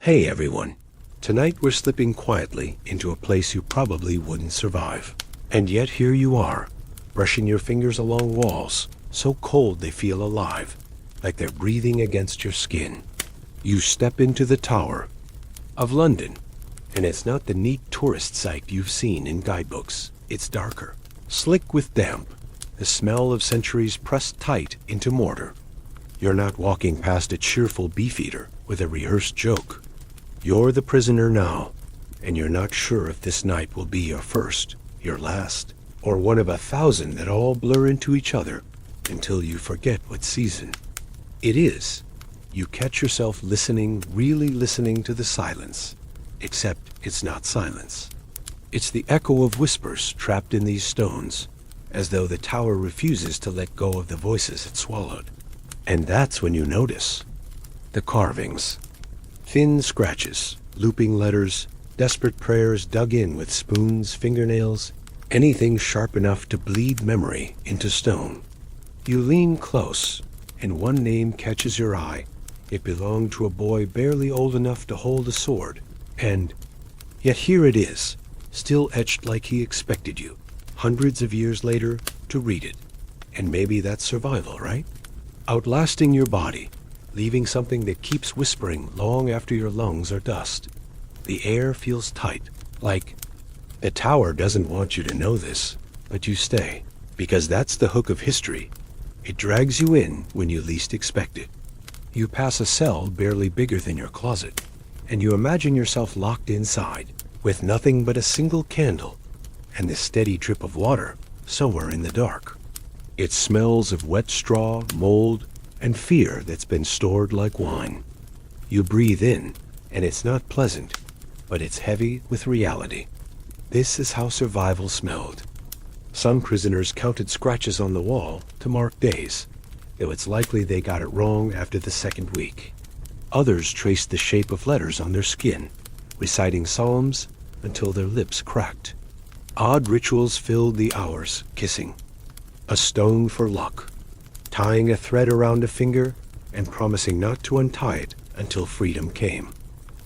Hey everyone. Tonight we're slipping quietly into a place you probably wouldn't survive. And yet here you are, brushing your fingers along walls, so cold they feel alive, like they're breathing against your skin. You step into the Tower of London, and it's not the neat tourist site you've seen in guidebooks. It's darker, slick with damp, the smell of centuries pressed tight into mortar. You're not walking past a cheerful Beefeater with a rehearsed joke. You're the prisoner now, and you're not sure if this night will be your first, your last, or one of 1,000 that all blur into each other until you forget what season it is. You catch yourself listening, really listening to the silence, except it's not silence. It's the echo of whispers trapped in these stones, as though the tower refuses to let go of the voices it swallowed. And that's when you notice the carvings. Thin scratches, looping letters, desperate prayers dug in with spoons, fingernails, anything sharp enough to bleed memory into stone. You lean close, and one name catches your eye. It belonged to a boy barely old enough to hold a sword, and yet here it is, still etched like he expected you, hundreds of years later, to read it. And maybe that's survival, right? Outlasting your body, leaving something that keeps whispering long after your lungs are dust. The air feels tight, like the tower doesn't want you to know this, but you stay, because that's the hook of history. It drags you in when you least expect it. You pass a cell barely bigger than your closet, and you imagine yourself locked inside, with nothing but a single candle, and the steady drip of water somewhere in the dark. It smells of wet straw, mold, and fear that's been stored like wine. You breathe in, and it's not pleasant, but it's heavy with reality. This is how survival smelled. Some prisoners counted scratches on the wall to mark days, though it's likely they got it wrong after the second week. Others traced the shape of letters on their skin, reciting psalms until their lips cracked. Odd rituals filled the hours, kissing. A stone for luck, tying a thread around a finger and promising not to untie it until freedom came.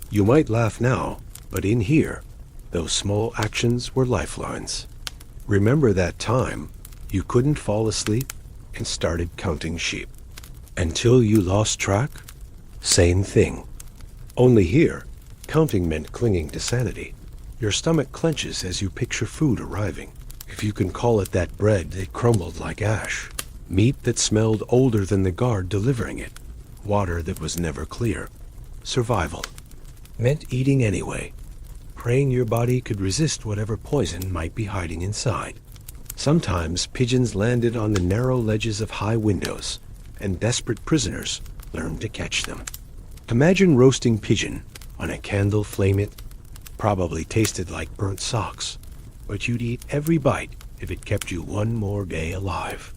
You might laugh now, but in here, those small actions were lifelines. Remember that time you couldn't fall asleep and started counting sheep until you lost track? Same thing. Only here, counting meant clinging to sanity. Your stomach clenches as you picture food arriving. If you can call it that bread that crumbled like ash. Meat that smelled older than the guard delivering it. Water that was never clear. Survival meant eating anyway, praying your body could resist whatever poison might be hiding inside. Sometimes pigeons landed on the narrow ledges of high windows, and desperate prisoners learned to catch them. Imagine roasting pigeon on a candle flame. It probably tasted like burnt socks, but you'd eat every bite if it kept you one more day alive.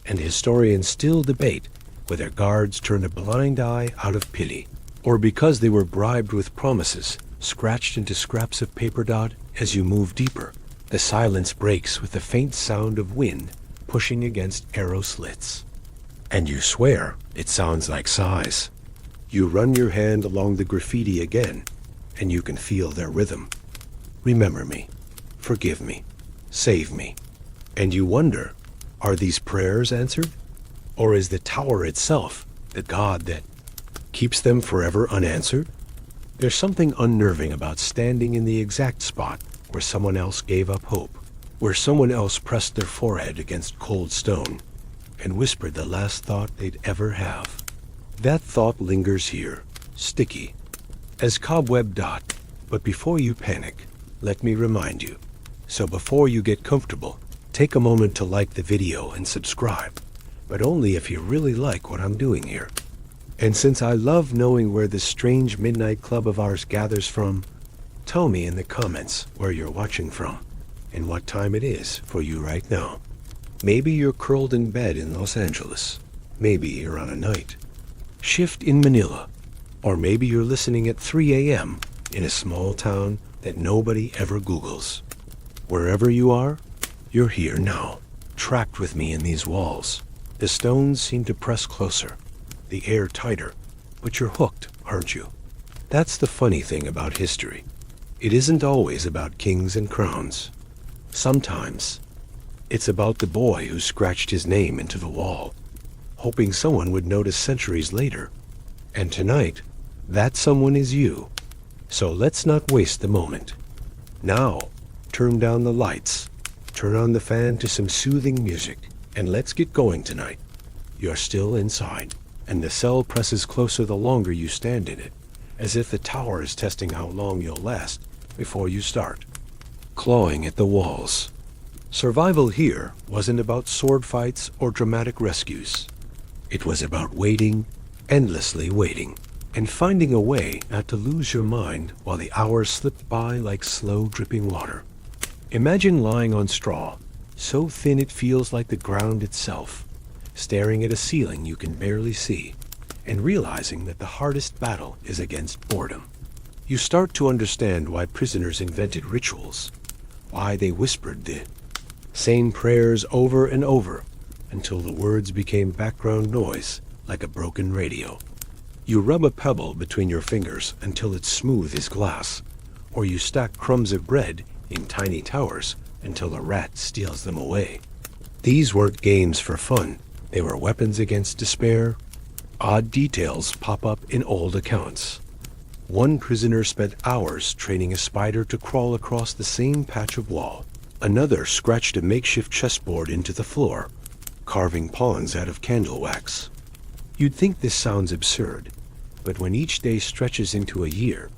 And historians still debate whether guards turned a blind eye out of pity, or because they were bribed with promises scratched into scraps of paper dot. As you move deeper, the silence breaks with the faint sound of wind pushing against arrow slits. And you swear it sounds like sighs. You run your hand along the graffiti again, and you can feel their rhythm. Remember me, forgive me, save me. And you wonder, are these prayers answered? Or is the tower itself the God that keeps them forever unanswered? There's something unnerving about standing in the exact spot where someone else gave up hope, where someone else pressed their forehead against cold stone and whispered the last thought they'd ever have. That thought lingers here, sticky as cobweb dot. But before you panic, let me remind you. So before you get comfortable, take a moment to like the video and subscribe, but only if you really like what I'm doing here. And since I love knowing where this strange midnight club of ours gathers from, tell me in the comments where you're watching from and what time it is for you right now. Maybe you're curled in bed in Los Angeles. Maybe you're on a night shift in Manila. Or maybe you're listening at 3 a.m. in a small town that nobody ever Googles. Wherever you are, you're here now, trapped with me in these walls. The stones seem to press closer, the air tighter, but you're hooked, aren't you? That's the funny thing about history. It isn't always about kings and crowns. Sometimes it's about the boy who scratched his name into the wall, hoping someone would notice centuries later. And tonight, that someone is you. So let's not waste the moment. Now, turn down the lights, turn on the fan to some soothing music, and let's get going tonight. You're still inside, and the cell presses closer the longer you stand in it, as if the tower is testing how long you'll last before you start. Clawing at the walls. Survival here wasn't about sword fights or dramatic rescues. It was about waiting, endlessly waiting, and finding a way not to lose your mind while the hours slipped by like slow dripping water. Imagine lying on straw, so thin it feels like the ground itself, staring at a ceiling you can barely see, and realizing that the hardest battle is against boredom. You start to understand why prisoners invented rituals, why they whispered the same prayers over and over until the words became background noise like a broken radio. You rub a pebble between your fingers until it's smooth as glass, or you stack crumbs of bread in tiny towers until a rat steals them away. These weren't games for fun. They were weapons against despair. Odd details pop up in old accounts. One prisoner spent hours training a spider to crawl across the same patch of wall. Another scratched a makeshift chessboard into the floor, carving pawns out of candle wax. You'd think this sounds absurd, but when each day stretches into a year,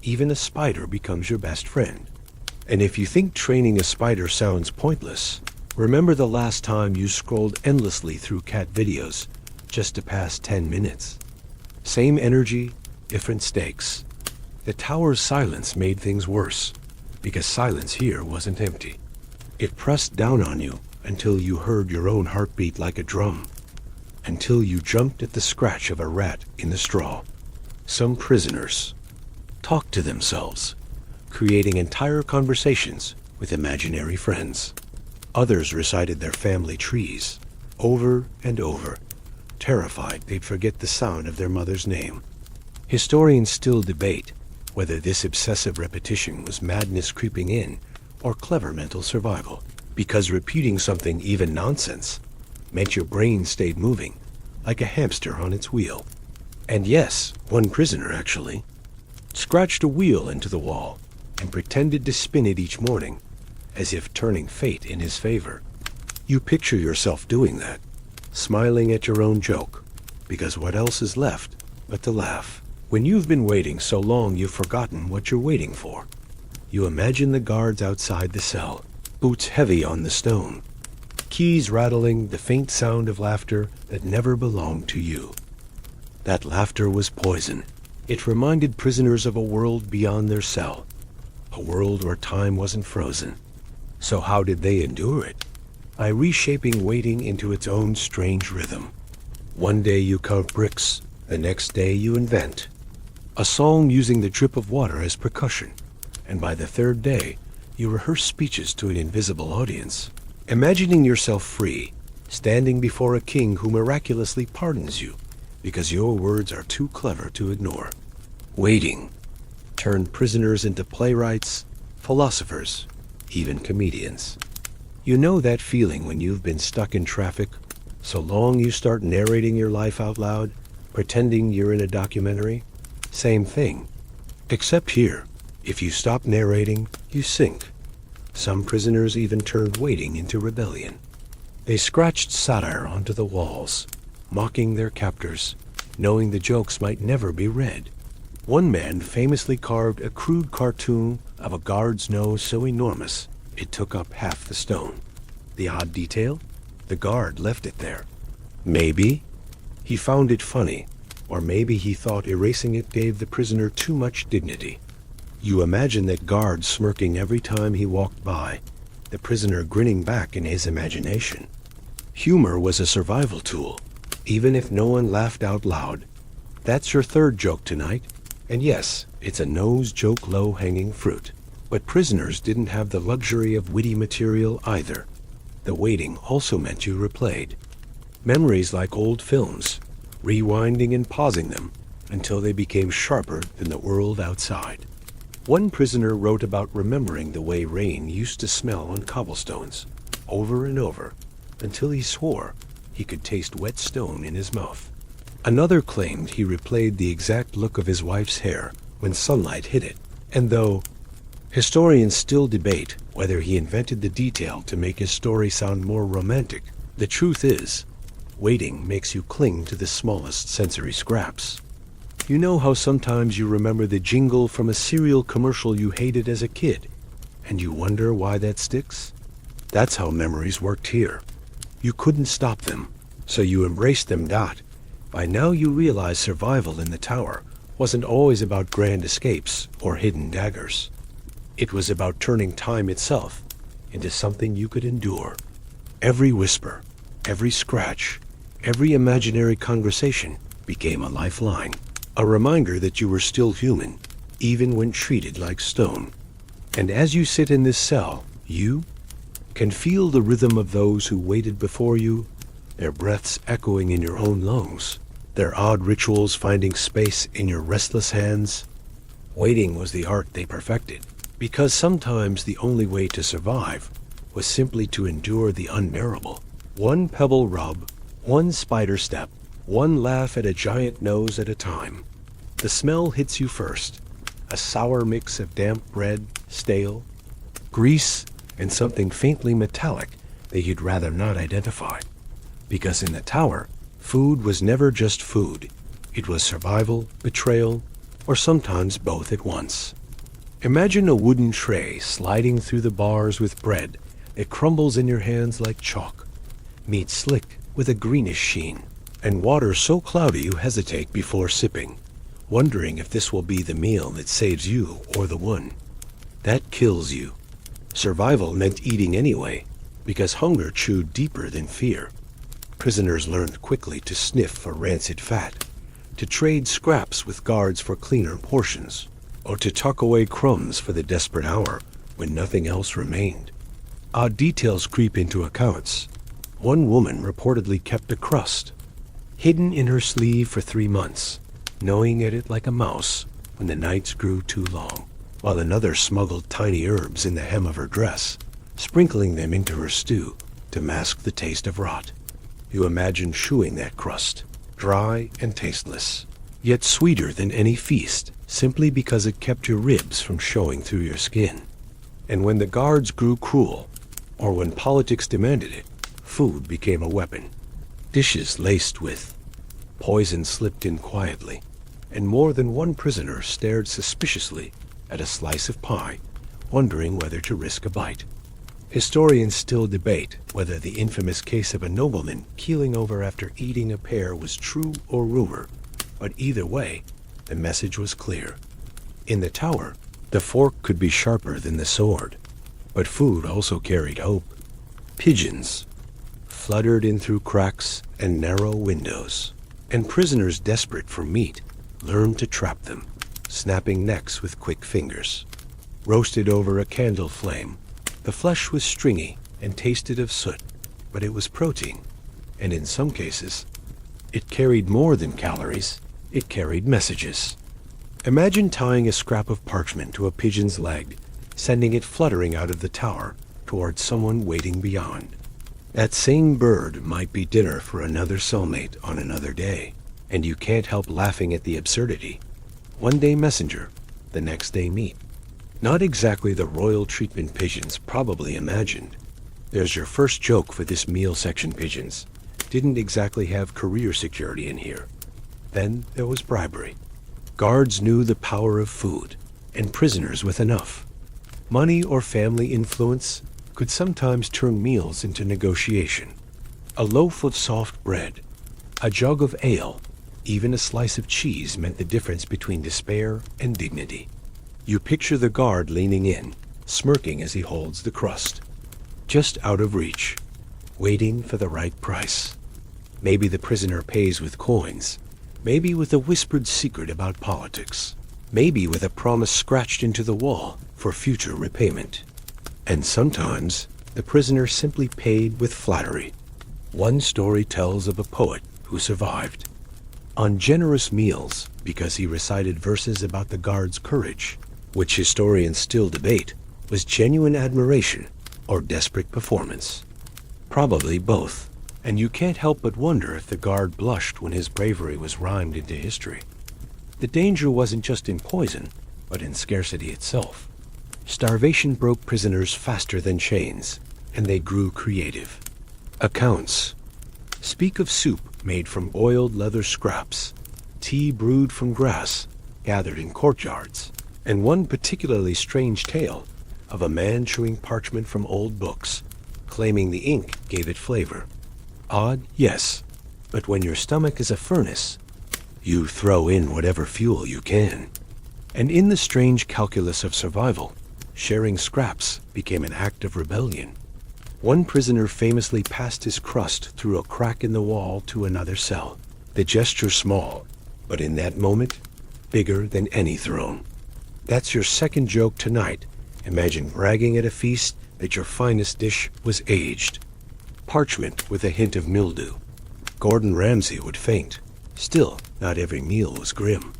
even a spider becomes your best friend. And if you think training a spider sounds pointless, remember the last time you scrolled endlessly through cat videos just to pass 10 minutes. Same energy, different stakes. The tower's silence made things worse, because silence here wasn't empty. It pressed down on you until you heard your own heartbeat like a drum, until you jumped at the scratch of a rat in the straw. Some prisoners talked to themselves, creating entire conversations with imaginary friends. Others recited their family trees over and over, terrified they'd forget the sound of their mother's name. Historians still debate whether this obsessive repetition was madness creeping in or clever mental survival, because repeating something, even nonsense, meant your brain stayed moving like a hamster on its wheel. And yes, one prisoner actually scratched a wheel into the wall and pretended to spin it each morning, as if turning fate in his favor. You picture yourself doing that, smiling at your own joke, because what else is left but to laugh? When you've been waiting so long you've forgotten what you're waiting for. You imagine the guards outside the cell, boots heavy on the stone, keys rattling, the faint sound of laughter that never belonged to you. That laughter was poison. It reminded prisoners of a world beyond their cell, a world where time wasn't frozen. So how did they endure it? By reshaping waiting into its own strange rhythm. One day you count bricks, the next day you invent a song using the drip of water as percussion, and by the third day you rehearse speeches to an invisible audience, imagining yourself free, standing before a king who miraculously pardons you because your words are too clever to ignore. Waiting turned prisoners into playwrights, philosophers, even comedians. You know that feeling when you've been stuck in traffic so long you start narrating your life out loud, pretending you're in a documentary? Same thing. Except here, if you stop narrating, you sink. Some prisoners even turned waiting into rebellion. They scratched satire onto the walls, mocking their captors, knowing the jokes might never be read. One man famously carved a crude cartoon of a guard's nose so enormous it took up half the stone. The odd detail? The guard left it there. Maybe he found it funny, or maybe he thought erasing it gave the prisoner too much dignity. You imagine that guard smirking every time he walked by, the prisoner grinning back in his imagination. Humor was a survival tool, even if no one laughed out loud. That's your third joke tonight, and yes, it's a nose joke low-hanging fruit. But prisoners didn't have the luxury of witty material either. The waiting also meant you replayed. Memories like old films, rewinding and pausing them, until they became sharper than the world outside. One prisoner wrote about remembering the way rain used to smell on cobblestones, over and over, until he swore he could taste wet stone in his mouth. Another claimed he replayed the exact look of his wife's hair when sunlight hit it, and though historians still debate whether he invented the detail to make his story sound more romantic, the truth is, waiting makes you cling to the smallest sensory scraps. You know how sometimes you remember the jingle from a cereal commercial you hated as a kid, and you wonder why that sticks? That's how memories worked here. You couldn't stop them, so you embraced them. By now you realize survival in the tower wasn't always about grand escapes or hidden daggers. It was about turning time itself into something you could endure. Every whisper, every scratch, every imaginary conversation became a lifeline, a reminder that you were still human, even when treated like stone. And as you sit in this cell, you can feel the rhythm of those who waited before you, their breaths echoing in your own lungs, their odd rituals finding space in your restless hands. Waiting was the art they perfected, because sometimes the only way to survive was simply to endure the unbearable. One pebble rub, one spider step, one laugh at a giant nose at a time. The smell hits you first, a sour mix of damp bread, stale, grease, and something faintly metallic that you'd rather not identify. Because in the tower, food was never just food. It was survival, betrayal, or sometimes both at once. Imagine a wooden tray sliding through the bars with bread that crumbles in your hands like chalk, meat slick with a greenish sheen, and water so cloudy you hesitate before sipping, wondering if this will be the meal that saves you or the one. That kills you. Survival meant eating anyway, because hunger chewed deeper than fear. Prisoners learned quickly to sniff for rancid fat, to trade scraps with guards for cleaner portions, or to tuck away crumbs for the desperate hour when nothing else remained. Odd details creep into accounts. One woman reportedly kept a crust, hidden in her sleeve for 3 months, gnawing at it like a mouse when the nights grew too long, while another smuggled tiny herbs in the hem of her dress, sprinkling them into her stew to mask the taste of rot. You imagine chewing that crust, dry and tasteless, yet sweeter than any feast, simply because it kept your ribs from showing through your skin. And when the guards grew cruel, or when politics demanded it, food became a weapon. Dishes laced with poison slipped in quietly, and more than one prisoner stared suspiciously at a slice of pie, wondering whether to risk a bite. Historians still debate whether the infamous case of a nobleman keeling over after eating a pear was true or rumor, but either way, the message was clear. In the tower, the fork could be sharper than the sword, but food also carried hope. Pigeons fluttered in through cracks and narrow windows, and prisoners desperate for meat learned to trap them, snapping necks with quick fingers. Roasted over a candle flame, the flesh was stringy and tasted of soot, but it was protein, and in some cases, it carried more than calories, it carried messages. Imagine tying a scrap of parchment to a pigeon's leg, sending it fluttering out of the tower towards someone waiting beyond. That same bird might be dinner for another cellmate on another day, and you can't help laughing at the absurdity. One day messenger, the next day meat. Not exactly the royal treatment pigeons probably imagined. There's your first joke for this meal section, pigeons. Didn't exactly have career security in here. Then there was bribery. Guards knew the power of food, and prisoners with enough. Money or family influence could sometimes turn meals into negotiation. A loaf of soft bread, a jug of ale, even a slice of cheese meant the difference between despair and dignity. You picture the guard leaning in, smirking as he holds the crust, just out of reach, waiting for the right price. Maybe the prisoner pays with coins, maybe with a whispered secret about politics, maybe with a promise scratched into the wall for future repayment. And sometimes the prisoner simply paid with flattery. One story tells of a poet who survived. On generous meals because he recited verses about the guard's courage, which historians still debate was genuine admiration or desperate performance. Probably both, and you can't help but wonder if the guard blushed when his bravery was rhymed into history. The danger wasn't just in poison, but in scarcity itself. Starvation broke prisoners faster than chains, and they grew creative. Accounts speak of soup made from oiled leather scraps, tea brewed from grass gathered in courtyards, and one particularly strange tale of a man chewing parchment from old books, claiming the ink gave it flavor. Odd, yes, but when your stomach is a furnace, you throw in whatever fuel you can. And in the strange calculus of survival, sharing scraps became an act of rebellion. One prisoner famously passed his crust through a crack in the wall to another cell. The gesture small, but in that moment, bigger than any throne. That's your second joke tonight. Imagine bragging at a feast that your finest dish was aged. Parchment with a hint of mildew. Gordon Ramsay would faint. Still, not every meal was grim.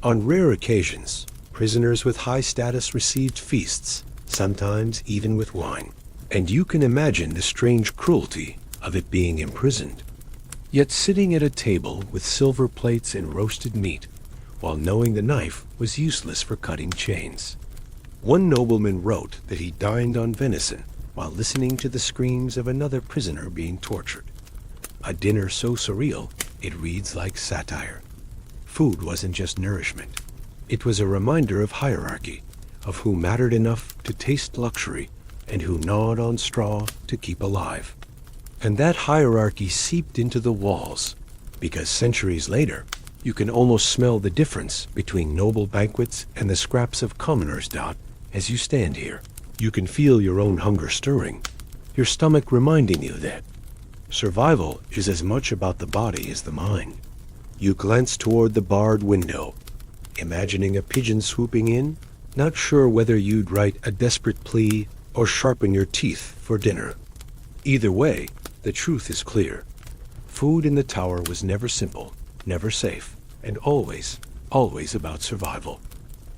On rare occasions, prisoners with high status received feasts, sometimes even with wine. And you can imagine the strange cruelty of it being imprisoned. Yet sitting at a table with silver plates and roasted meat, while knowing the knife was useless for cutting chains. One nobleman wrote that he dined on venison while listening to the screams of another prisoner being tortured. A dinner so surreal, it reads like satire. Food wasn't just nourishment. It was a reminder of hierarchy, of who mattered enough to taste luxury and who gnawed on straw to keep alive. And that hierarchy seeped into the walls, because centuries later, you can almost smell the difference between noble banquets and the scraps of commoners' dot as you stand here. You can feel your own hunger stirring, your stomach reminding you that survival is as much about the body as the mind. You glance toward the barred window, imagining a pigeon swooping in, not sure whether you'd write a desperate plea or sharpen your teeth for dinner. Either way, the truth is clear. Food in the tower was never simple, never safe, and always about survival.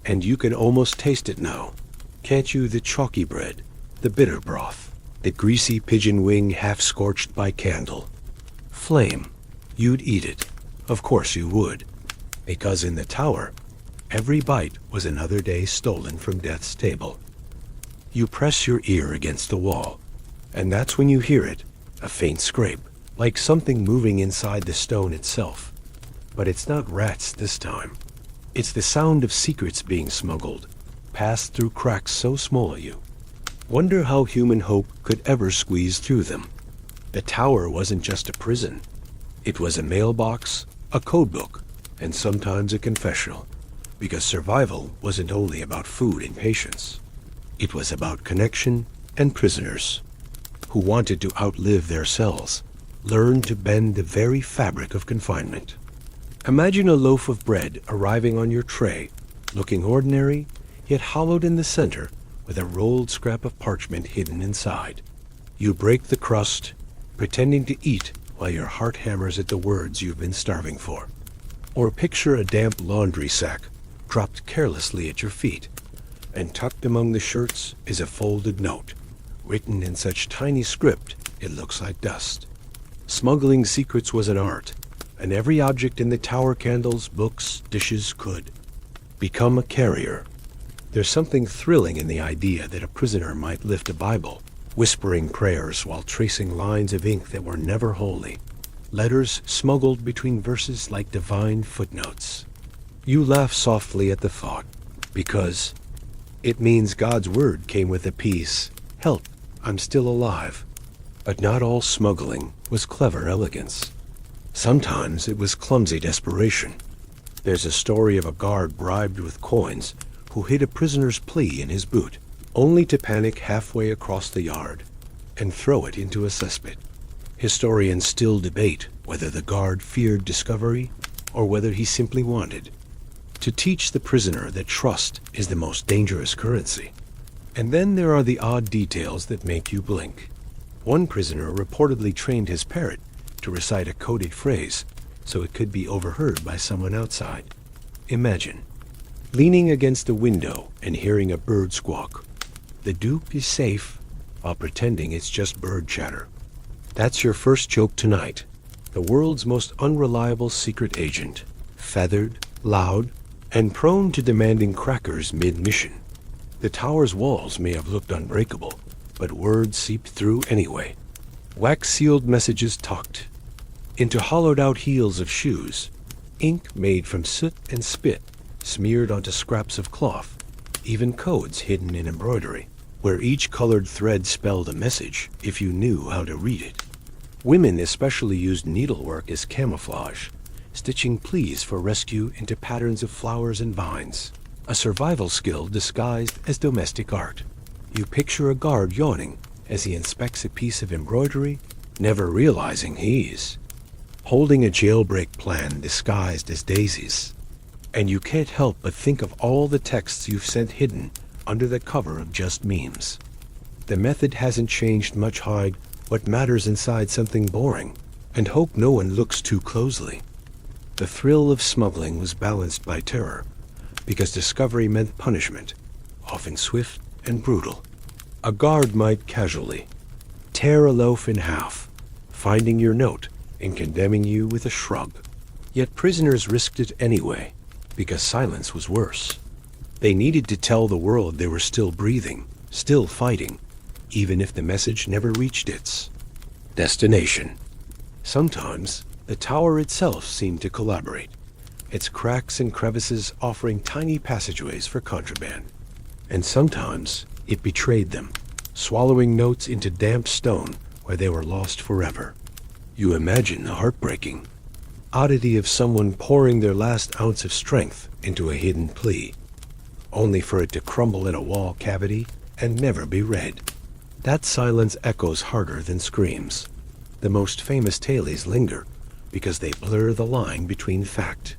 And you can almost taste it now. Can't you? The chalky bread, the bitter broth, the greasy pigeon wing half-scorched by candle. Flame. You'd eat it. Of course you would. Because in the tower, every bite was another day stolen from death's table. You press your ear against the wall, and that's when you hear it, a faint scrape, like something moving inside the stone itself. But it's not rats this time. It's the sound of secrets being smuggled, passed through cracks so small you wonder how human hope could ever squeeze through them. The tower wasn't just a prison. It was a mailbox, a codebook, and sometimes a confessional, because survival wasn't only about food and patience. It was about connection and prisoners who wanted to outlive their cells, learn to bend the very fabric of confinement. Imagine a loaf of bread arriving on your tray, looking ordinary, yet hollowed in the center with a rolled scrap of parchment hidden inside. You break the crust, pretending to eat while your heart hammers at the words you've been starving for. Or picture a damp laundry sack dropped carelessly at your feet, and tucked among the shirts is a folded note, written in such tiny script it looks like dust. Smuggling secrets was an art, and every object in the tower, candles, books, dishes, could become a carrier. There's something thrilling in the idea that a prisoner might lift a Bible, whispering prayers while tracing lines of ink that were never holy, letters smuggled between verses like divine footnotes. You laugh softly at the thought, because it means God's word came with a peace. Help, I'm still alive. But not all smuggling was clever elegance. Sometimes it was clumsy desperation. There's a story of a guard bribed with coins who hid a prisoner's plea in his boot, only to panic halfway across the yard and throw it into a cesspit. Historians still debate whether the guard feared discovery or whether he simply wanted to teach the prisoner that trust is the most dangerous currency. And then there are the odd details that make you blink. One prisoner reportedly trained his parrot to recite a coded phrase so it could be overheard by someone outside. Imagine leaning against a window and hearing a bird squawk. The dupe is safe while pretending it's just bird chatter. That's your first joke tonight. The world's most unreliable secret agent, feathered, loud, and prone to demanding crackers mid-mission. The tower's walls may have looked unbreakable, but words seeped through anyway. Wax-sealed messages tucked into hollowed-out heels of shoes, ink made from soot and spit smeared onto scraps of cloth, even codes hidden in embroidery, where each colored thread spelled a message if you knew how to read it. Women especially used needlework as camouflage, stitching pleas for rescue into patterns of flowers and vines, a survival skill disguised as domestic art. You picture a guard yawning as he inspects a piece of embroidery, never realizing he's holding a jailbreak plan disguised as daisies. And you can't help but think of all the texts you've sent hidden under the cover of just memes. The method hasn't changed much. Hide what matters inside something boring, and hope no one looks too closely. The thrill of smuggling was balanced by terror, because discovery meant punishment, often swift and brutal. A guard might casually tear a loaf in half, finding your note and condemning you with a shrug. Yet prisoners risked it anyway, because silence was worse. They needed to tell the world they were still breathing, still fighting, even if the message never reached its destination. Sometimes the tower itself seemed to collaborate, its cracks and crevices offering tiny passageways for contraband. And sometimes it betrayed them, swallowing notes into damp stone where they were lost forever. You imagine the heartbreaking oddity of someone pouring their last ounce of strength into a hidden plea, only for it to crumble in a wall cavity and never be read. That silence echoes harder than screams. The most famous tales linger because they blur the line between fact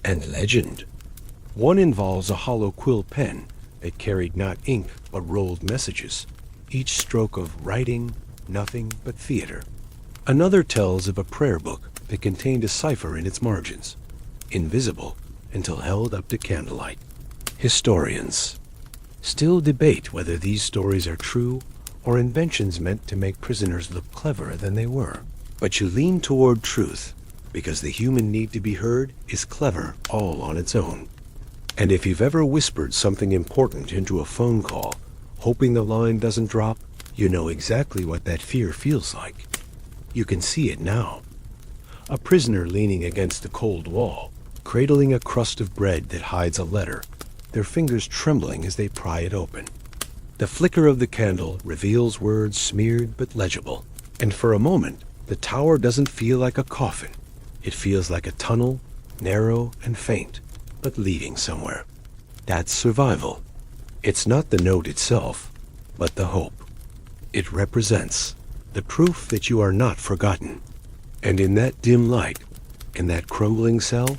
and legend. One involves a hollow quill pen that carried not ink but rolled messages, each stroke of writing nothing but theater. Another tells of a prayer book that contained a cipher in its margins, invisible until held up to candlelight. Historians still debate whether these stories are true or inventions meant to make prisoners look cleverer than they were. But you lean toward truth, because the human need to be heard is clever all on its own. And if you've ever whispered something important into a phone call, hoping the line doesn't drop, you know exactly what that fear feels like. You can see it now. A prisoner leaning against a cold wall, cradling a crust of bread that hides a letter, their fingers trembling as they pry it open. The flicker of the candle reveals words smeared but legible, and for a moment, the tower doesn't feel like a coffin. It feels like a tunnel, narrow and faint, but leading somewhere. That's survival. It's not the note itself, but the hope. It represents the proof that you are not forgotten. And in that dim light, in that crumbling cell,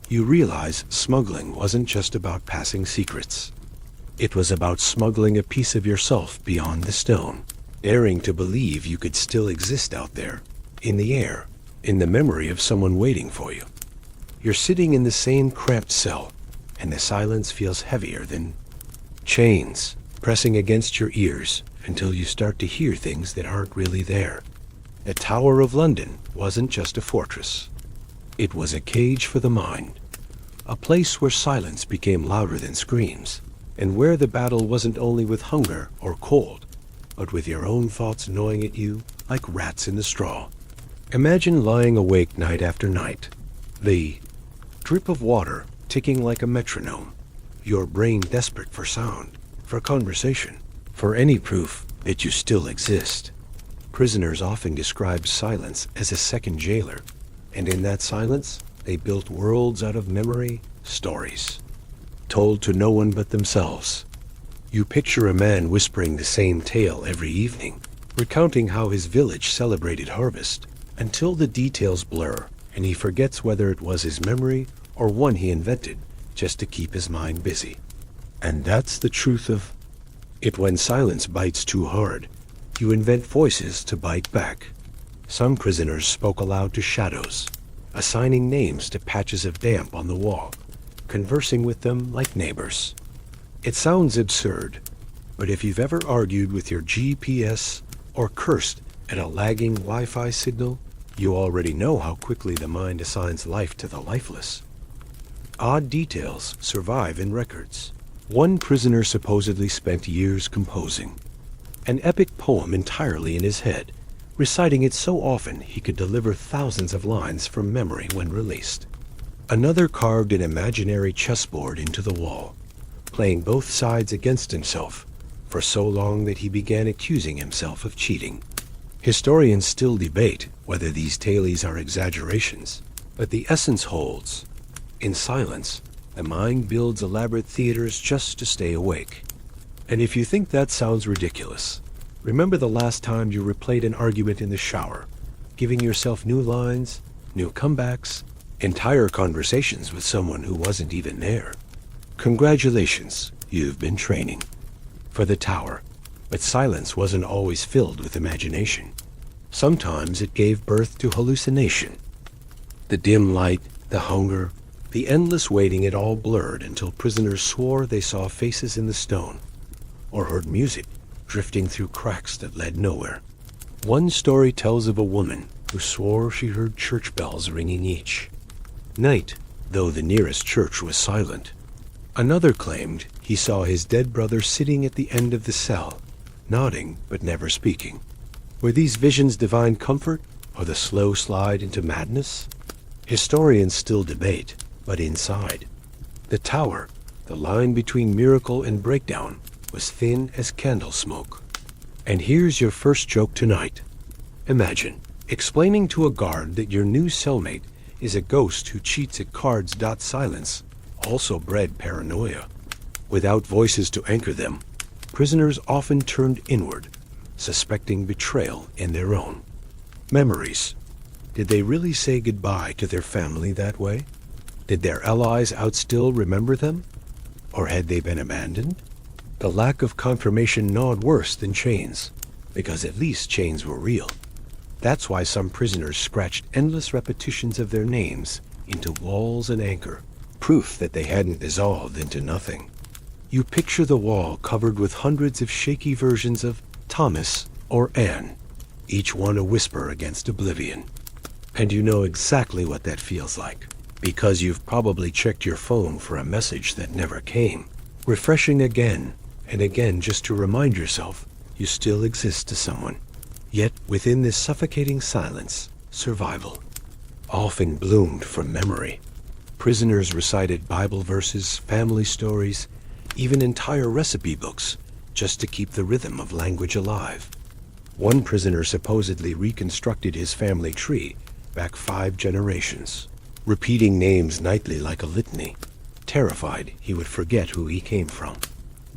you realize smuggling wasn't just about passing secrets. It was about smuggling a piece of yourself beyond the stone, daring to believe you could still exist out there, in the air, in the memory of someone waiting for you. You're sitting in the same cramped cell, and the silence feels heavier than chains pressing against your ears until you start to hear things that aren't really there. The Tower of London wasn't just a fortress. It was a cage for the mind, a place where silence became louder than screams, and where the battle wasn't only with hunger or cold, but with your own thoughts gnawing at you like rats in the straw. Imagine lying awake night after night, the drip of water ticking like a metronome, your brain desperate for sound, for conversation, for any proof that you still exist. Prisoners often describe silence as a second jailer, and in that silence, they built worlds out of memory, stories, told to no one but themselves. You picture a man whispering the same tale every evening, recounting how his village celebrated harvest, until the details blur, and he forgets whether it was his memory or one he invented just to keep his mind busy. And that's the truth of it. When silence bites too hard, you invent voices to bite back. Some prisoners spoke aloud to shadows, assigning names to patches of damp on the wall, conversing with them like neighbors. It sounds absurd, but if you've ever argued with your GPS or cursed at a lagging Wi-Fi signal, you already know how quickly the mind assigns life to the lifeless. Odd details survive in records. One prisoner supposedly spent years composing an epic poem entirely in his head, reciting it so often he could deliver thousands of lines from memory when released. Another carved an imaginary chessboard into the wall, playing both sides against himself for so long that he began accusing himself of cheating. Historians still debate whether these tales are exaggerations, but the essence holds. In silence, the mind builds elaborate theaters just to stay awake. And if you think that sounds ridiculous, remember the last time you replayed an argument in the shower, giving yourself new lines, new comebacks, entire conversations with someone who wasn't even there. Congratulations, you've been training for the tower. But silence wasn't always filled with imagination. Sometimes it gave birth to hallucination. The dim light, the hunger, the endless waiting, it all blurred until prisoners swore they saw faces in the stone, or heard music drifting through cracks that led nowhere. One story tells of a woman who swore she heard church bells ringing each night, though the nearest church was silent. Another claimed he saw his dead brother sitting at the end of the cell, nodding but never speaking. Were these visions divine comfort, or the slow slide into madness? Historians still debate, but inside the tower, the line between miracle and breakdown was thin as candle smoke. And here's your first joke tonight. Imagine explaining to a guard that your new cellmate is a ghost who cheats at cards. Silence also bred paranoia. Without voices to anchor them, prisoners often turned inward, suspecting betrayal in their own memories. Did they really say goodbye to their family that way? Did their allies out still remember them? Or had they been abandoned? The lack of confirmation gnawed worse than chains, because at least chains were real. That's why some prisoners scratched endless repetitions of their names into walls and anchor, proof that they hadn't dissolved into nothing. You picture the wall covered with hundreds of shaky versions of Thomas or Anne, each one a whisper against oblivion. And you know exactly what that feels like, because you've probably checked your phone for a message that never came, refreshing again and again just to remind yourself you still exist to someone. Yet within this suffocating silence, survival often bloomed from memory. Prisoners recited Bible verses, family stories, even entire recipe books, just to keep the rhythm of language alive. One prisoner supposedly reconstructed his family tree back 5 generations, repeating names nightly like a litany, terrified he would forget who he came from.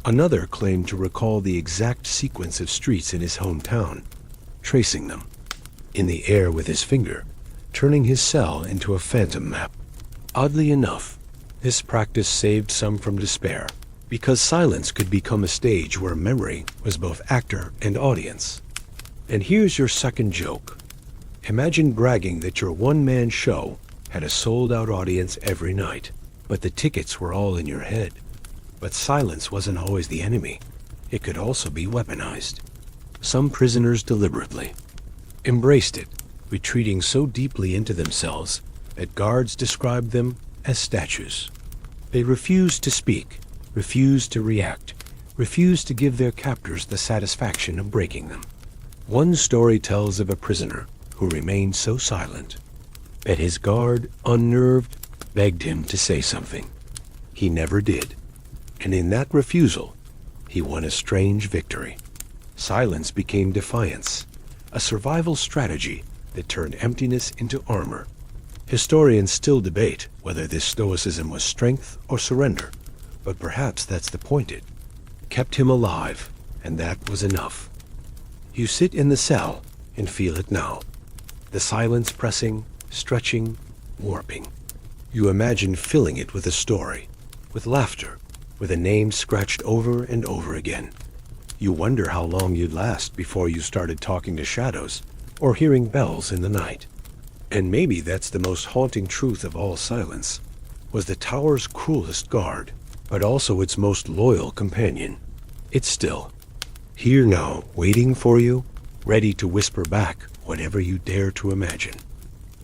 Another claimed to recall the exact sequence of streets in his hometown, tracing them in the air with his finger, turning his cell into a phantom map. Oddly enough, this practice saved some from despair, because silence could become a stage where memory was both actor and audience. And here's your second joke. Imagine bragging that your one-man show had a sold-out audience every night, but the tickets were all in your head. But silence wasn't always the enemy. It could also be weaponized. Some prisoners deliberately embraced it, retreating so deeply into themselves that guards described them as statues. They refused to speak, refused to react, refused to give their captors the satisfaction of breaking them. One story tells of a prisoner who remained so silent that his guard, unnerved, begged him to say something. He never did, and in that refusal, he won a strange victory. Silence became defiance, a survival strategy that turned emptiness into armor. Historians still debate whether this stoicism was strength or surrender, but perhaps that's the point. It kept him alive, and that was enough. You sit in the cell and feel it now. The silence pressing, stretching, warping. You imagine filling it with a story, with laughter, with a name scratched over and over again. You wonder how long you'd last before you started talking to shadows or hearing bells in the night. And maybe that's the most haunting truth of all silence, was the tower's cruelest guard, but also its most loyal companion. It's still here now, waiting for you, ready to whisper back whatever you dare to imagine.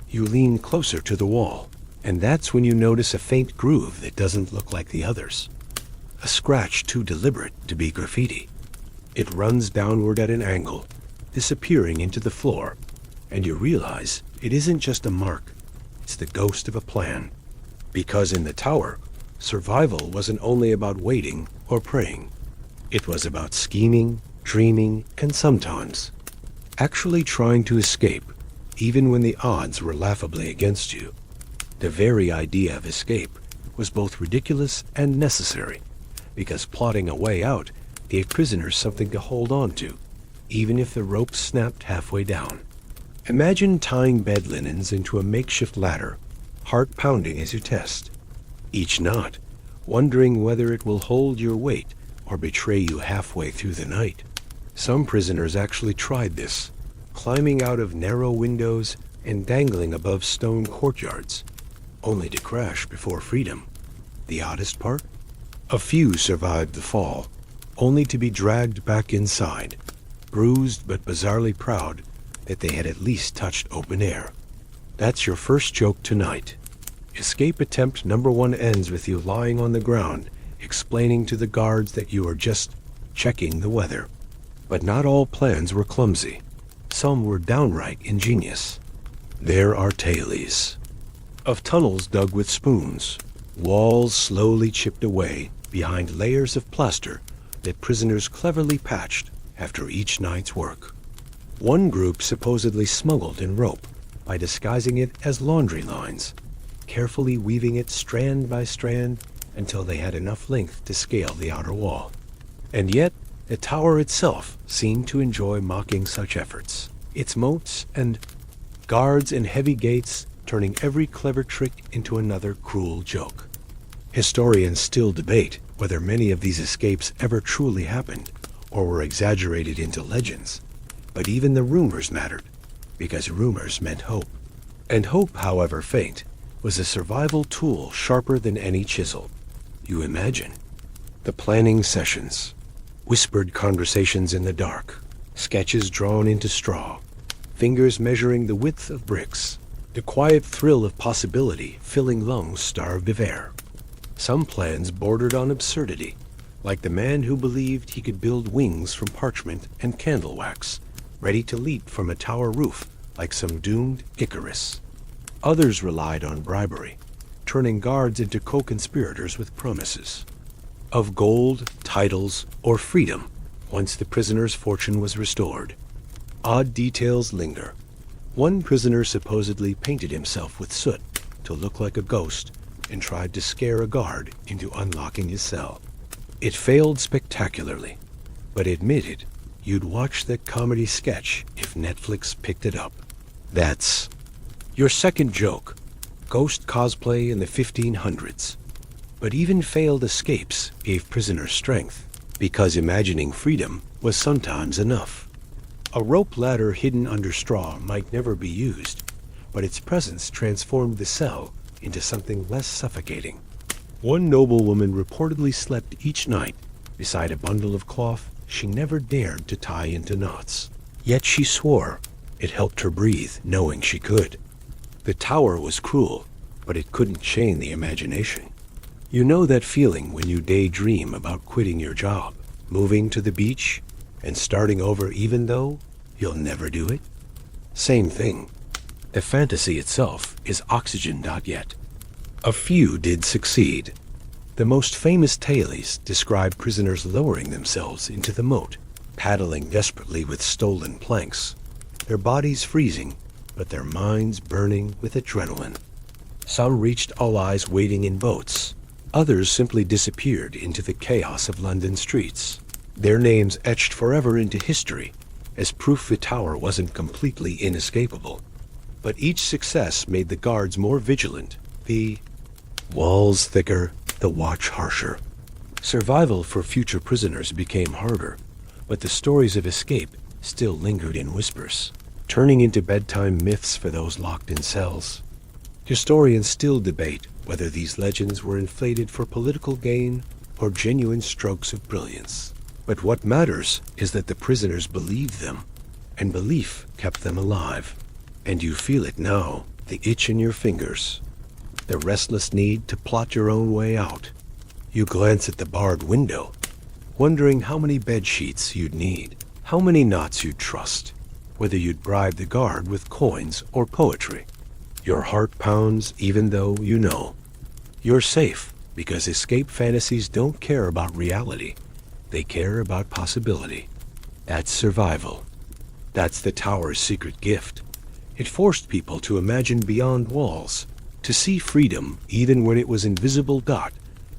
You lean closer to the wall, and that's when you notice a faint groove that doesn't look like the others. A scratch too deliberate to be graffiti. It runs downward at an angle, disappearing into the floor, and you realize it isn't just a mark, it's the ghost of a plan. Because in the tower, survival wasn't only about waiting or praying. It was about scheming, dreaming, and sometimes actually trying to escape, even when the odds were laughably against you. The very idea of escape was both ridiculous and necessary, because plotting a way out gave prisoners something to hold on to, even if the rope snapped halfway down. Imagine tying bed linens into a makeshift ladder, heart pounding as you test, each knot, wondering whether it will hold your weight or betray you halfway through the night. Some prisoners actually tried this, climbing out of narrow windows and dangling above stone courtyards, only to crash before freedom. The oddest part? A few survived the fall, only to be dragged back inside, bruised but bizarrely proud that they had at least touched open air. That's your first joke tonight. Escape attempt number 1 ends with you lying on the ground, explaining to the guards that you are just checking the weather. But not all plans were clumsy. Some were downright ingenious. There are tales of tunnels dug with spoons, walls slowly chipped away behind layers of plaster that prisoners cleverly patched after each night's work. One group supposedly smuggled in rope by disguising it as laundry lines, carefully weaving it strand by strand until they had enough length to scale the outer wall. And yet, the tower itself seemed to enjoy mocking such efforts. Its moats and guards and heavy gates turning every clever trick into another cruel joke. Historians still debate whether many of these escapes ever truly happened or were exaggerated into legends. But even the rumors mattered, because rumors meant hope. And hope, however faint, was a survival tool sharper than any chisel. You imagine the planning sessions, whispered conversations in the dark, sketches drawn into straw, fingers measuring the width of bricks, the quiet thrill of possibility filling lungs starved of air. Some plans bordered on absurdity, like the man who believed he could build wings from parchment and candle wax, ready to leap from a tower roof like some doomed Icarus. Others relied on bribery, turning guards into co-conspirators with promises of gold, titles, or freedom once the prisoner's fortune was restored. Odd details linger. One prisoner supposedly painted himself with soot to look like a ghost and tried to scare a guard into unlocking his cell. It failed spectacularly, but admitted you'd watch that comedy sketch if Netflix picked it up. That's your second joke, ghost cosplay in the 1500s. But even failed escapes gave prisoners strength, because imagining freedom was sometimes enough. A rope ladder hidden under straw might never be used, but its presence transformed the cell into something less suffocating. One noblewoman reportedly slept each night beside a bundle of cloth she never dared to tie into knots. Yet she swore it helped her breathe, knowing she could. The tower was cruel, but it couldn't chain the imagination. You know that feeling when you daydream about quitting your job, moving to the beach, and starting over even though you'll never do it? Same thing. The fantasy itself is oxygen not yet. A few did succeed. The most famous tales describe prisoners lowering themselves into the moat, paddling desperately with stolen planks, their bodies freezing, but their minds burning with adrenaline. Some reached allies waiting in boats. Others simply disappeared into the chaos of London streets, their names etched forever into history as proof the tower wasn't completely inescapable. But each success made the guards more vigilant, the walls thicker, the watch harsher. Survival for future prisoners became harder, but the stories of escape still lingered in whispers. turning into bedtime myths for those locked in cells. Historians still debate whether these legends were inflated for political gain or genuine strokes of brilliance. But what matters is that the prisoners believed them, and belief kept them alive. And you feel it now, the itch in your fingers, the restless need to plot your own way out. You glance at the barred window, wondering how many bed sheets you'd need, how many knots you'd trust, whether you'd bribe the guard with coins or poetry. Your heart pounds even though you know you're safe, because escape fantasies don't care about reality. They care about possibility. That's survival. That's the tower's secret gift. It forced people to imagine beyond walls, to see freedom even when it was invisible.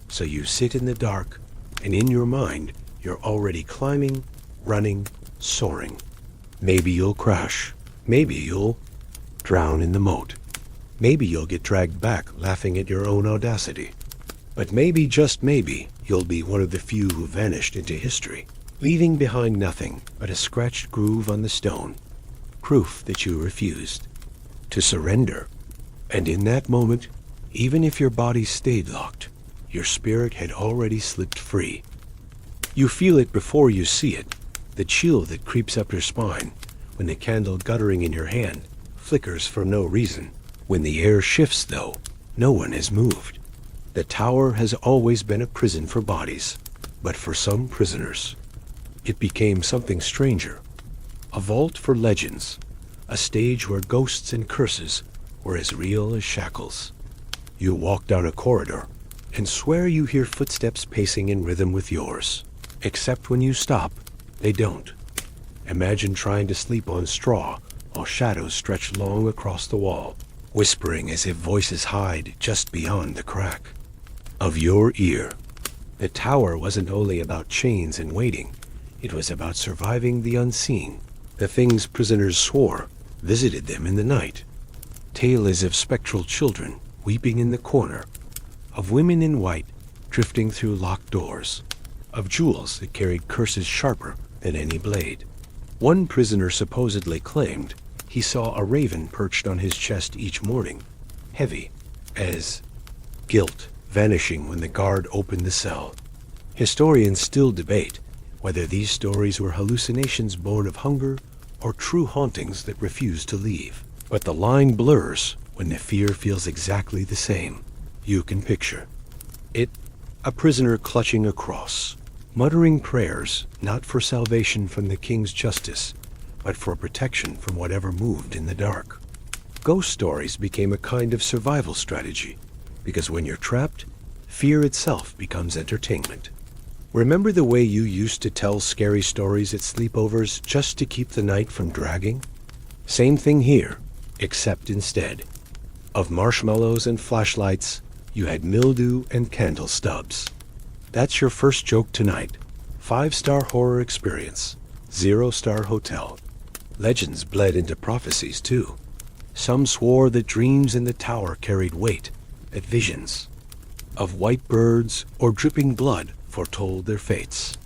So you sit in the dark, and in your mind, you're already climbing, running, soaring. Maybe you'll crash. Maybe you'll drown in the moat. Maybe you'll get dragged back laughing at your own audacity. But maybe, just maybe, you'll be one of the few who vanished into history, leaving behind nothing but a scratched groove on the stone, proof that you refused to surrender. And in that moment, even if your body stayed locked, your spirit had already slipped free. You feel it before you see it, the chill that creeps up your spine when the candle guttering in your hand flickers for no reason. When the air shifts, though, no one has moved. The tower has always been a prison for bodies, but for some prisoners, it became something stranger. A vault for legends, a stage where ghosts and curses were as real as shackles. You walk down a corridor and swear you hear footsteps pacing in rhythm with yours. Except when you stop, they don't. Imagine trying to sleep on straw while shadows stretch long across the wall, whispering as if voices hide just beyond the crack of your ear. The tower wasn't only about chains and waiting. It was about surviving the unseen, the things prisoners swore visited them in the night. Tales of spectral children weeping in the corner, of women in white drifting through locked doors, of jewels that carried curses sharper than any blade. One prisoner supposedly claimed he saw a raven perched on his chest each morning, heavy as guilt, vanishing when the guard opened the cell. Historians still debate whether these stories were hallucinations born of hunger or true hauntings that refuse to leave. But the line blurs when the fear feels exactly the same. You can picture it, a prisoner clutching a cross, muttering prayers not for salvation from the king's justice, but for protection from whatever moved in the dark. Ghost stories became a kind of survival strategy, because when you're trapped, fear itself becomes entertainment. Remember the way you used to tell scary stories at sleepovers just to keep the night from dragging? Same thing here, except instead of marshmallows and flashlights, you had mildew and candle stubs. That's your first joke tonight. 5-star horror experience, 0-star hotel. Legends bled into prophecies too. Some swore that dreams in the tower carried weight, that visions of white birds or dripping blood foretold their fates.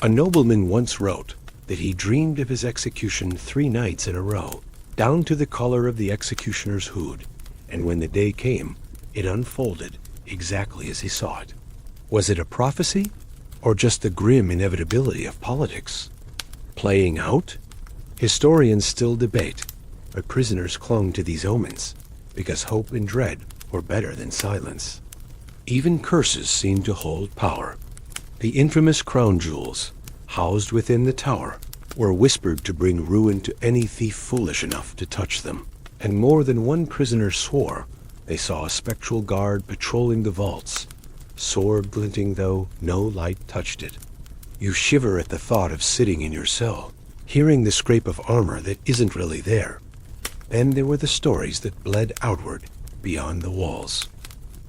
A nobleman once wrote that he dreamed of his execution 3 nights in a row, down to the color of the executioner's hood, and when the day came, it unfolded exactly as he saw it. Was it a prophecy, or just the grim inevitability of politics playing out? Historians still debate, but prisoners clung to these omens because hope and dread were better than silence. Even curses seemed to hold power. The infamous crown jewels, housed within the tower, were whispered to bring ruin to any thief foolish enough to touch them. And more than one prisoner swore they saw a spectral guard patrolling the vaults, sword glinting though no light touched it. You shiver at the thought of sitting in your cell, hearing the scrape of armor that isn't really there. Then there were the stories that bled outward, beyond the walls.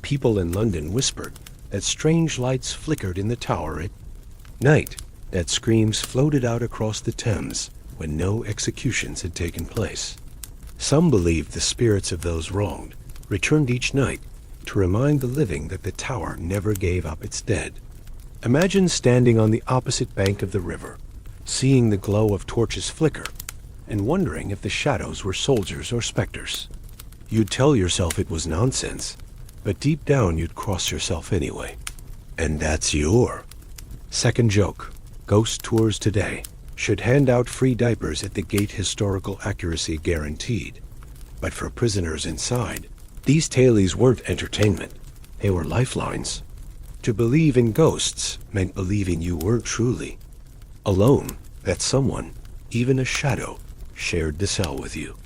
People in London whispered that strange lights flickered in the tower at night, that screams floated out across the Thames when no executions had taken place. Some believed the spirits of those wronged returned each night to remind the living that the tower never gave up its dead. Imagine standing on the opposite bank of the river, seeing the glow of torches flicker, and wondering if the shadows were soldiers or specters. You'd tell yourself it was nonsense, but deep down you'd cross yourself anyway. And that's your second joke. Ghost tours today should hand out free diapers at the gate, historical accuracy guaranteed. But for prisoners inside, these tailies weren't entertainment. They were lifelines. To believe in ghosts meant believing you weren't truly alone, that someone, even a shadow, shared the cell with you.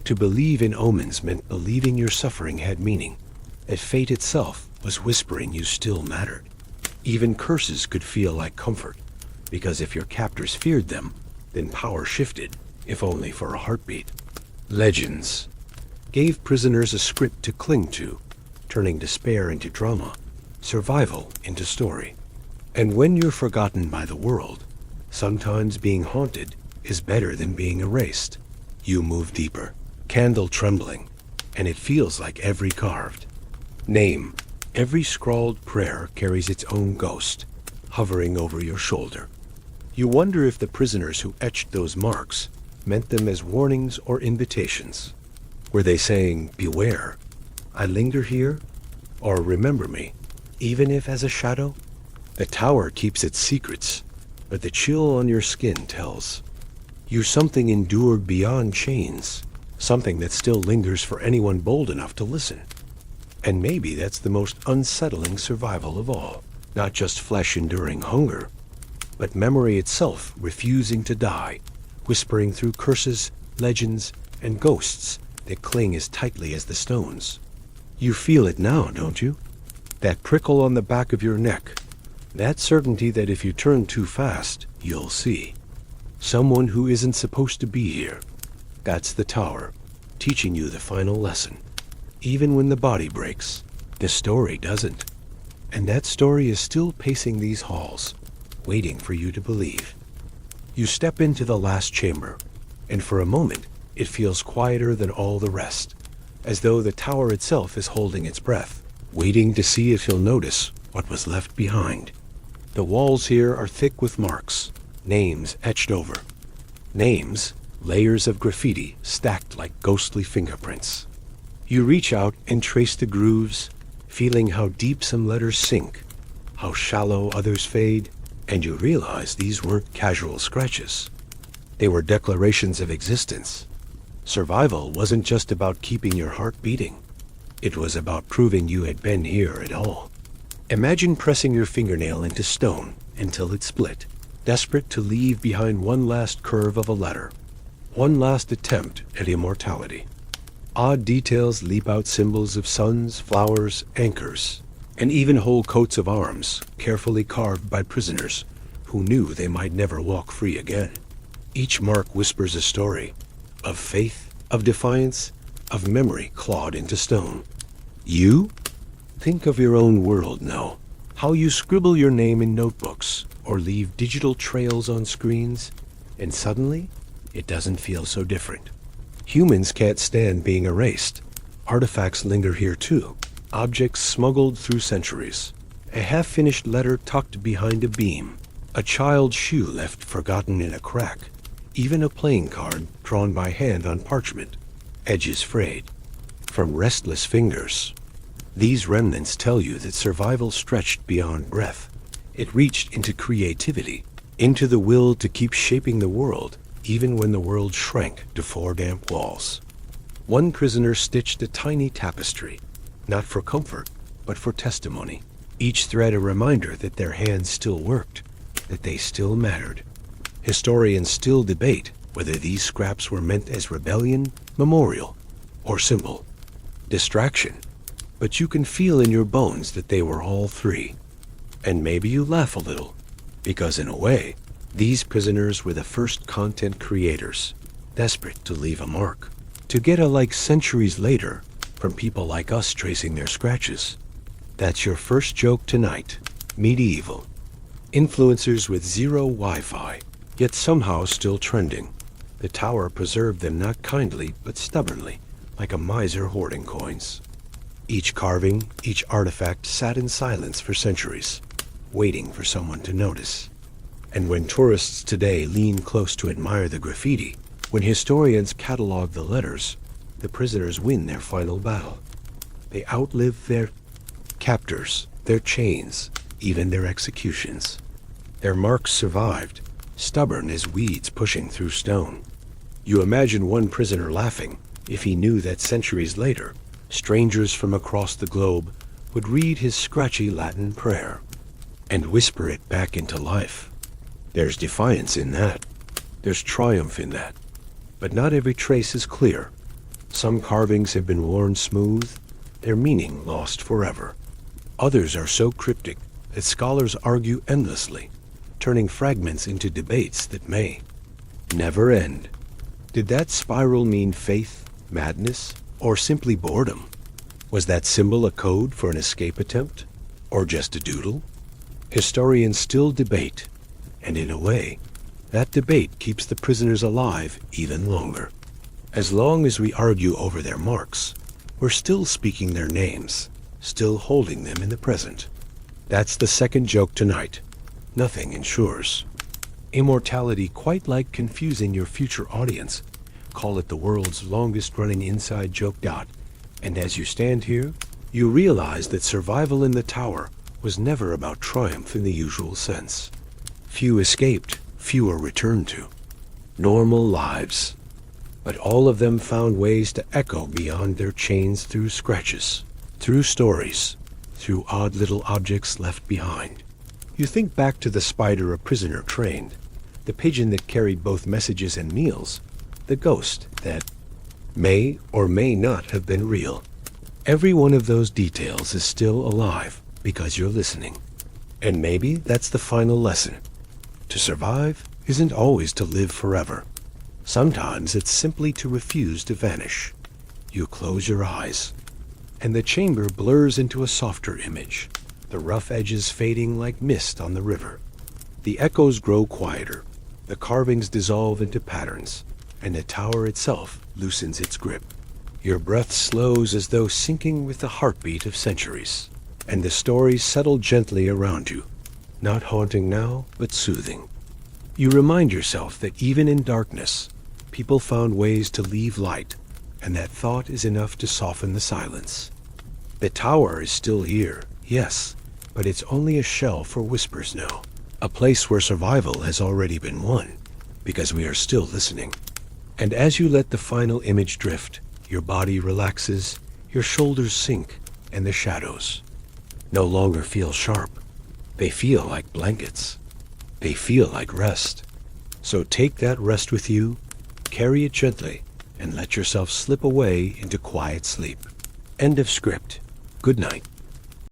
To believe in omens meant believing your suffering had meaning, that fate itself was whispering you still mattered. Even curses could feel like comfort, because if your captors feared them, then power shifted, if only for a heartbeat. Legends gave prisoners a script to cling to, turning despair into drama, survival into story. And when you're forgotten by the world, sometimes being haunted is better than being erased. You move deeper, candle trembling, and it feels like every carved name, every scrawled prayer carries its own ghost, hovering over your shoulder. You wonder if the prisoners who etched those marks meant them as warnings or invitations. Were they saying, "Beware, I linger here," or "Remember me, even if as a shadow"? The tower keeps its secrets, but the chill on your skin tells you something endured beyond chains, something that still lingers for anyone bold enough to listen. And maybe that's the most unsettling survival of all. Not just flesh enduring hunger, but memory itself refusing to die, whispering through curses, legends, and ghosts that cling as tightly as the stones. You feel it now, don't you? That prickle on the back of your neck, that certainty that if you turn too fast, you'll see someone who isn't supposed to be here. That's the tower, teaching you the final lesson. Even when the body breaks, the story doesn't. And that story is still pacing these halls, waiting for you to believe. You step into the last chamber, and for a moment, it feels quieter than all the rest, as though the tower itself is holding its breath, waiting to see if you'll notice what was left behind. The walls here are thick with marks, names etched over. Names, layers of graffiti stacked like ghostly fingerprints. You reach out and trace the grooves, feeling how deep some letters sink, how shallow others fade, and you realize these weren't casual scratches. They were declarations of existence. Survival wasn't just about keeping your heart beating. It was about proving you had been here at all. Imagine pressing your fingernail into stone until it split, desperate to leave behind one last curve of a letter, one last attempt at immortality. Odd details leap out, symbols of suns, flowers, anchors, and even whole coats of arms, carefully carved by prisoners who knew they might never walk free again. Each mark whispers a story of faith, of defiance, of memory clawed into stone. You? Think of your own world now, how you scribble your name in notebooks or leave digital trails on screens, and suddenly it doesn't feel so different. Humans can't stand being erased. Artifacts linger here too, objects smuggled through centuries. A half-finished letter tucked behind a beam, a child's shoe left forgotten in a crack, even a playing card drawn by hand on parchment, edges frayed. From restless fingers. These remnants tell you that survival stretched beyond breath. It reached into creativity, into the will to keep shaping the world, even when the world shrank to four damp walls. One prisoner stitched a tiny tapestry, not for comfort, but for testimony. Each thread a reminder that their hands still worked, that they still mattered. Historians still debate whether these scraps were meant as rebellion, memorial, or symbol. Distraction. But you can feel in your bones that they were all three. And maybe you laugh a little, because in a way, these prisoners were the first content creators, desperate to leave a mark, to get a like centuries later from people like us tracing their scratches. That's your first joke tonight. Medieval. Influencers with zero Wi-Fi, yet somehow still trending. The tower preserved them not kindly, but stubbornly, like a miser hoarding coins. Each carving, each artifact sat in silence for centuries, waiting for someone to notice. And when tourists today lean close to admire the graffiti, When historians catalog the letters, the prisoners win their final battle. They outlive their captors, their chains, even their executions. Their marks survived, stubborn as weeds pushing through stone. You imagine one prisoner laughing if he knew that centuries later, strangers from across the globe would read his scratchy Latin prayer and whisper it back into life. There's defiance in that. There's triumph in that. But not every trace is clear. Some carvings have been worn smooth, their meaning lost forever. Others are so cryptic that scholars argue endlessly, turning fragments into debates that may never end. Did that spiral mean faith, madness, or simply boredom? Was that symbol a code for an escape attempt, or just a doodle? Historians still debate, and in a way, that debate keeps the prisoners alive even longer. As long as we argue over their marks, we're still speaking their names, still holding them in the present. That's the second joke tonight. Nothing ensures immortality, quite like confusing your future audience. Call it the world's longest-running inside joke. And as you stand here, you realize that survival in the tower was never about triumph in the usual sense. Few escaped, fewer returned to normal lives. But all of them found ways to echo beyond their chains through scratches, through stories, through odd little objects left behind. You think back to the spider a prisoner trained, the pigeon that carried both messages and meals, the ghost that may or may not have been real. Every one of those details is still alive because you're listening. And maybe that's the final lesson. To survive isn't always to live forever. Sometimes it's simply to refuse to vanish. You close your eyes, and the chamber blurs into a softer image, the rough edges fading like mist on the river. The echoes grow quieter, the carvings dissolve into patterns, and the tower itself loosens its grip. Your breath slows as though syncing with the heartbeat of centuries, and the stories settle gently around you, not haunting now, but soothing. You remind yourself that even in darkness, people found ways to leave light, and that thought is enough to soften the silence. The tower is still here, yes, but it's only a shell for whispers now, a place where survival has already been won, because we are still listening. And as you let the final image drift, your body relaxes, your shoulders sink, and the shadows no longer feel sharp. They feel like blankets. They feel like rest. So take that rest with you, carry it gently, and let yourself slip away into quiet sleep. End of script. Good night.